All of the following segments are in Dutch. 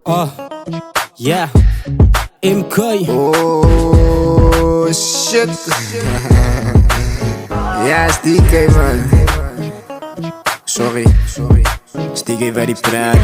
Yeah, MK. Oh shit. Ja, is DK man. Sorry. Is DK waar die praat.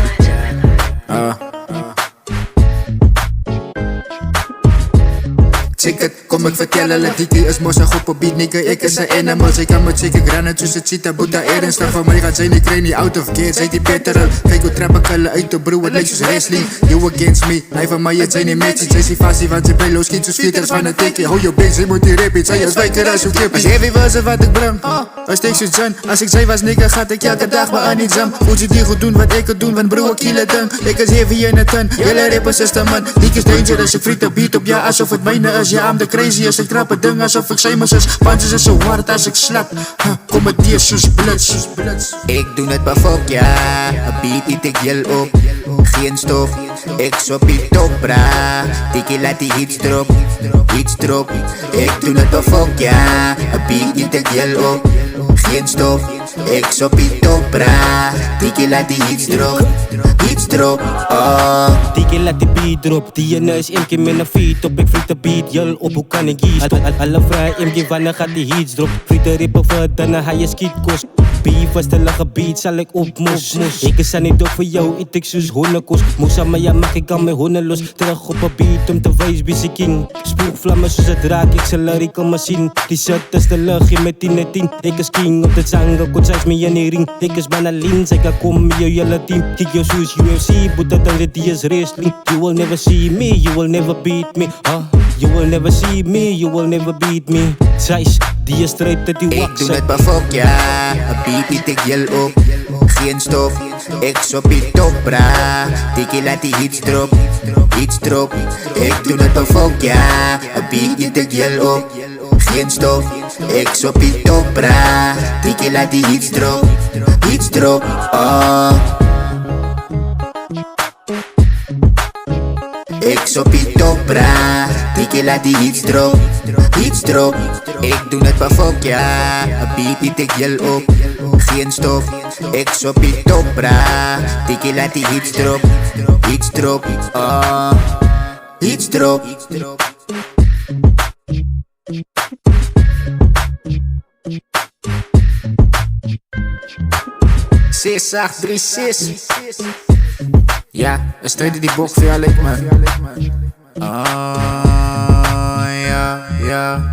Check het, kom ik vertel hulle DK is mos 'n goed op beat nigga. Ek is 'n animal, sy kan met check granat soos 'n cheetah. Boeta ernstig van my gaan sy nie kry nie out of gear. Sy die better. Kyk hoe trap ek hulle uit op bro, het lyk soos wrestling. You against me, hy van my het sy nie match. Sy is fasie want sy bly los skiet soos fieters van 'n tikkie. Hou jou bek, sy moet die rap, sy is wyker as jou kip. As heavy was wat ek bring, as ek soos John. As ek sy was nigga, gaat ek elke dag maar aan die jam. Moet jy die goed doen wat ek kan doen, want bro ek kill het ding. Ek is heavy in 'n ton, julle rappers is te man. Dik is dangerous, ek friet op beat op ja, asof het myne is. Ja, I'm the craziest, ek trap 'n ding asof ek Seamus is. Punches is so hard as ek slap. Kom met die soos blits. Ik doe het maar fuck ja, een beat die ik jel op. Geen stof, ik op die top bra. Tikkie laat die hits drop. Ik doe het maar fuck ja, een beat die ik jel op. Geen stof, ik op die top bra. Tikkie laat die hits drop. Tikkie laat die beat drop. Die ene is MK met een feet op. Ik friet de beat, jel op, hoe kan ik kies? Alle vrij MK wanneer gaat die hits drop. Friet de rippen voor dan hij je skiet kost. Beef was de lage beat, zal ik op mos. Ik is aan niet dood voor jou, eet ik soos hondenkost. Moes aan mij, ja mag ik aan mijn honden los. Terug op een beat om te wijs, busy king. Spoegvlammen zoals het raak, ik zal lyrical machine. Die shit is de luchtje met 10 Ik is king op de zangen, kot size me in die ring. Ik is bijna lean, zij kan komen met jou hele team. Kijk jou soos UFC, boete dan dit die is wrestling. You will never see me, you will never beat me. You will never see me, you will never beat me. Size, die is straight dat die Ik wax. doe het maar fuck ja, een beat die ik jel op. Geen stof, ik op die top bra. Tikkie laat die hits drop. Ik doe het maar fuck ja, een beat die ik jel op. Geen stof, ik op die top bra. Tikkie laat die hits drop. Ik op die top bra. Tikkie laat die hits drop. Ik doe het maar fuck ja, een beat die ik jel op. Geen stof, ik op die top bra. Tikkie laat die hits drop. Sis 836. Ja, een strijd die bok voor jou lijkt man. Ja.